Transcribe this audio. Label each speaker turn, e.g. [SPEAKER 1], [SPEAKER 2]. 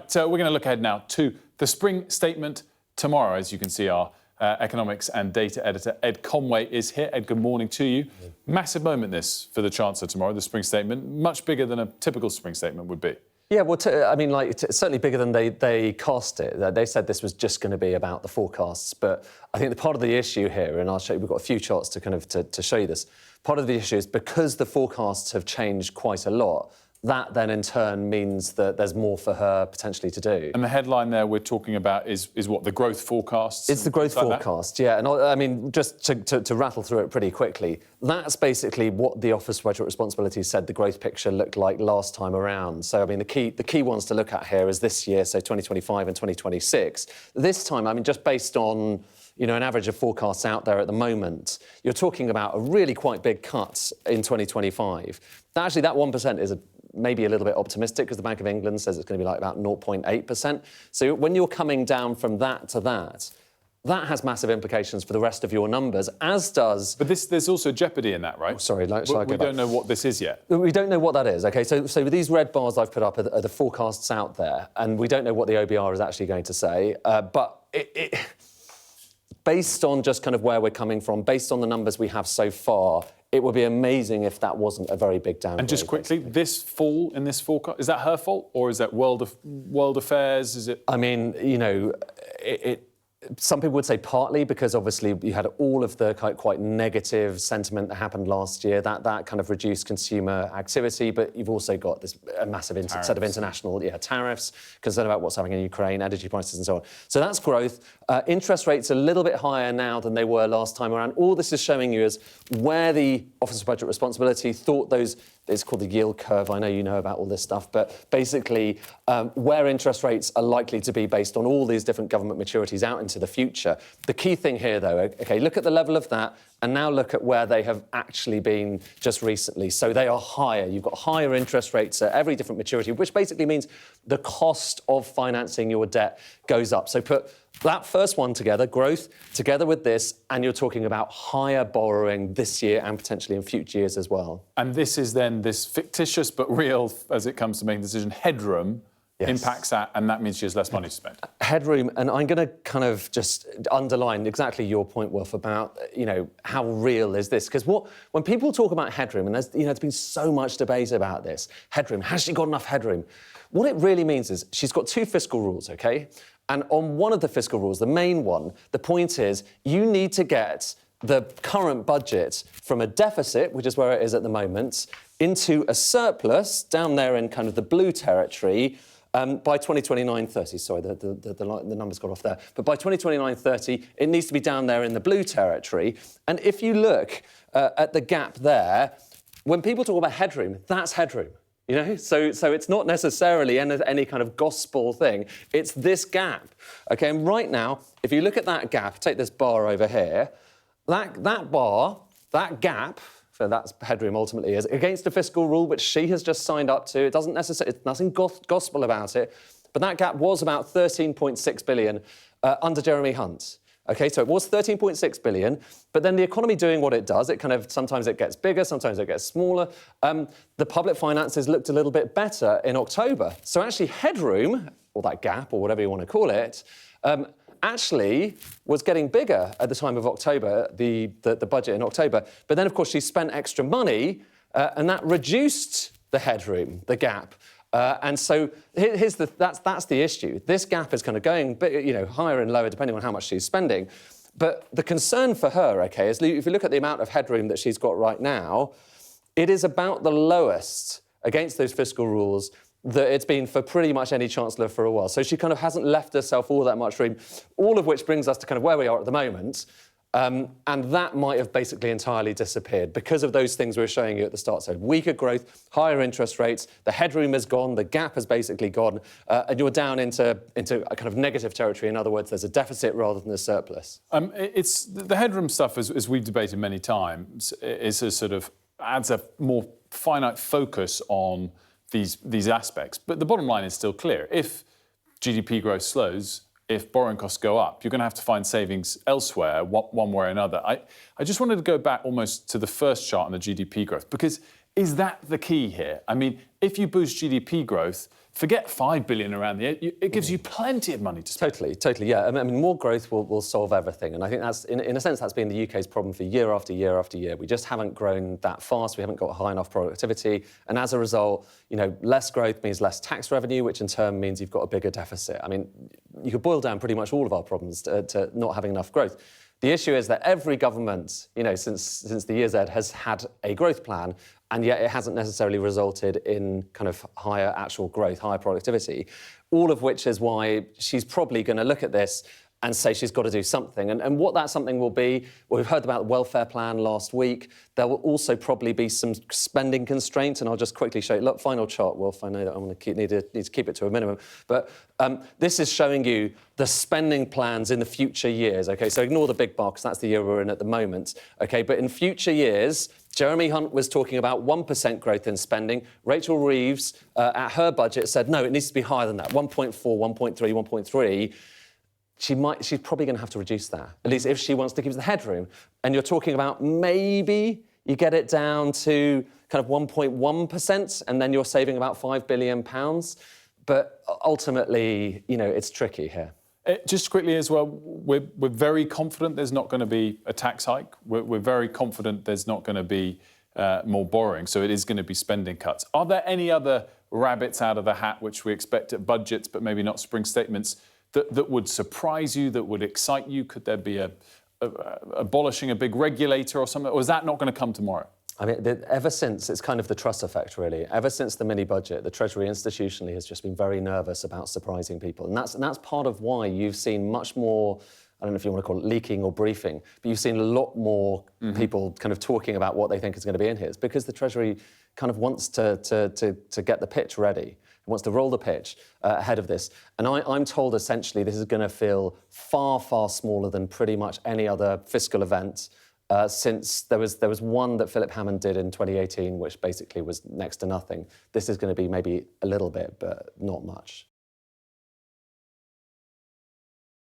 [SPEAKER 1] Right, so we're going to look ahead now to the spring statement tomorrow. As you can see, our economics and data editor, Ed Conway, is here. Ed, good morning to you. Yeah. Massive moment this for the Chancellor tomorrow, the spring statement, much bigger than a typical spring statement would be.
[SPEAKER 2] Yeah, well, certainly bigger than they cast it. They said this was just going to be about the forecasts, but I think the part of the issue here, and I'll show you, we've got a few charts to show you this. Part of the issue is because the forecasts have changed quite a lot, that then in turn means that there's more for her potentially to do.
[SPEAKER 1] And the headline there we're talking about is what, the growth forecasts?
[SPEAKER 2] It's the growth forecast, yeah. And I mean, just to rattle through it pretty quickly, that's basically what the Office for Budget Responsibility said the growth picture looked like last time around. So, I mean, the key ones to look at here is this year, so 2025 and 2026. This time, I mean, just based on an average of forecasts out there at the moment, you're talking about a really quite big cut in 2025. Actually, that 1% is maybe a little bit optimistic because the Bank of England says it's going to be like about 0.8%. So when you're coming down from that to that has massive implications for the rest of your numbers, as does...
[SPEAKER 1] But there's also jeopardy in that, right?
[SPEAKER 2] Oh, sorry,
[SPEAKER 1] we don't know what this is yet.
[SPEAKER 2] We don't know what that is, OK? So these red bars I've put up are the forecasts out there, and we don't know what the OBR is actually going to say, but based on just kind of where we're coming from, based on the numbers we have so far, it would be amazing if that wasn't a very big downgrade.
[SPEAKER 1] And just quickly, this fall in this forecast, is that her fault or is that world affairs? Is it?
[SPEAKER 2] I mean, some people would say partly because obviously you had all of the quite negative sentiment that happened last year. That kind of reduced consumer activity, but you've also got this massive set of international tariffs, concern about what's happening in Ukraine, energy prices and so on. So that's growth. Interest rates a little bit higher now than they were last time around. All this is showing you is where the Office of Budget Responsibility thought those... It's called the yield curve. I know you know about all this stuff, but basically where interest rates are likely to be based on all these different government maturities out into the future. The key thing here, though, OK, look at the level of that and now look at where they have actually been just recently. So they are higher. You've got higher interest rates at every different maturity, which basically means the cost of financing your debt goes up. So put that first one together, growth, together with this, and you're talking about higher borrowing this year and potentially in future years as well.
[SPEAKER 1] And this is then this fictitious but real, as it comes to making a decision, headroom. Yes. Impacts that, and that means she has less money to spend. Headroom,
[SPEAKER 2] and I'm going to kind of just underline exactly your point, Wolf, about, how real is this? Because when people talk about headroom, and there's been so much debate about this, headroom, has she got enough headroom? What it really means is she's got two fiscal rules, OK? And on one of the fiscal rules, the main one, the point is you need to get the current budget from a deficit, which is where it is at the moment, into a surplus down there in kind of the blue territory, by 2029-30, sorry, the numbers got off there. But by 2029-30, it needs to be down there in the blue territory. And if you look at the gap there, when people talk about headroom, that's headroom. So it's not necessarily any kind of gospel thing. It's this gap. OK, and right now, if you look at that gap, take this bar over here, that gap, so that's headroom ultimately is, against a fiscal rule which she has just signed up to. It doesn't necessarily, it's nothing gospel about it, but that gap was about 13.6 billion under Jeremy Hunt. OK, so it was 13.6 billion, but then the economy doing what it does, sometimes it gets bigger, sometimes it gets smaller. The public finances looked a little bit better in October. So actually headroom, or that gap, or whatever you want to call it, actually was getting bigger at the time of October, the budget in October. But then, of course, she spent extra money, and that reduced the headroom, the gap. And so that's the issue. This gap is kind of going higher and lower depending on how much she's spending. But the concern for her, OK, is if you look at the amount of headroom that she's got right now, it is about the lowest against those fiscal rules that it's been for pretty much any Chancellor for a while. So she kind of hasn't left herself all that much room, all of which brings us to kind of where we are at the moment. And that might have basically entirely disappeared because of those things we were showing you at the start. So weaker growth, higher interest rates, the headroom is gone, the gap has basically gone, and you're down into a kind of negative territory. In other words, there's a deficit rather than a surplus.
[SPEAKER 1] It's the headroom stuff, as we've debated many times, is a sort of adds a more finite focus on these aspects. But the bottom line is still clear. If GDP growth slows, if borrowing costs go up, you're going to have to find savings elsewhere, one way or another. I just wanted to go back almost to the first chart on the GDP growth, because is that the key here? I mean, if you boost GDP growth, forget 5 billion around the edge. It gives you plenty of money to spend.
[SPEAKER 2] Totally, yeah. I mean, more growth will solve everything. And I think that's, in a sense, that's been the UK's problem for year after year after year. We just haven't grown that fast. We haven't got high enough productivity. And as a result, less growth means less tax revenue, which in turn means you've got a bigger deficit. I mean, you could boil down pretty much all of our problems to not having enough growth. The issue is that every government, since the year's Ed, has had a growth plan, and yet it hasn't necessarily resulted in kind of higher actual growth, higher productivity, all of which is why she's probably going to look at this and say she's got to do something. And what that something will be, well, we've heard about the welfare plan last week. There will also probably be some spending constraints, and I'll just quickly show you. Look, final chart, Wolf. I know that I'm going to need to keep it to a minimum. But this is showing you the spending plans in the future years. OK, so ignore the big bar, because that's the year we're in at the moment. OK, but in future years, Jeremy Hunt was talking about 1% growth in spending. Rachel Reeves, at her budget, said, no, it needs to be higher than that, 1.4, 1.3, 1.3. She's probably going to have to reduce that, at least if she wants to keep the headroom. And you're talking about maybe you get it down to kind of 1.1%, and then you're saving about £5 billion. But ultimately, it's tricky here.
[SPEAKER 1] Just quickly as well, we're very confident there's not going to be a tax hike. We're very confident there's not going to be more borrowing, so it is going to be spending cuts. Are there any other rabbits out of the hat which we expect at budgets, but maybe not spring statements, that would surprise you, that would excite you? Could there be abolishing a big regulator or something? Or is that not going to come tomorrow?
[SPEAKER 2] I mean, ever since, it's kind of the Truss effect, really. Ever since the mini-budget, the Treasury institutionally has just been very nervous about surprising people. And that's part of why you've seen much more, I don't know if you want to call it leaking or briefing, but you've seen a lot more people kind of talking about what they think is going to be in here. It's because the Treasury kind of wants to get the pitch ready. It wants to roll the pitch ahead of this. And I'm told, essentially, this is going to feel far, far smaller than pretty much any other fiscal event since there was one that Philip Hammond did in 2018, which basically was next to nothing. This is going to be maybe a little bit, but not much.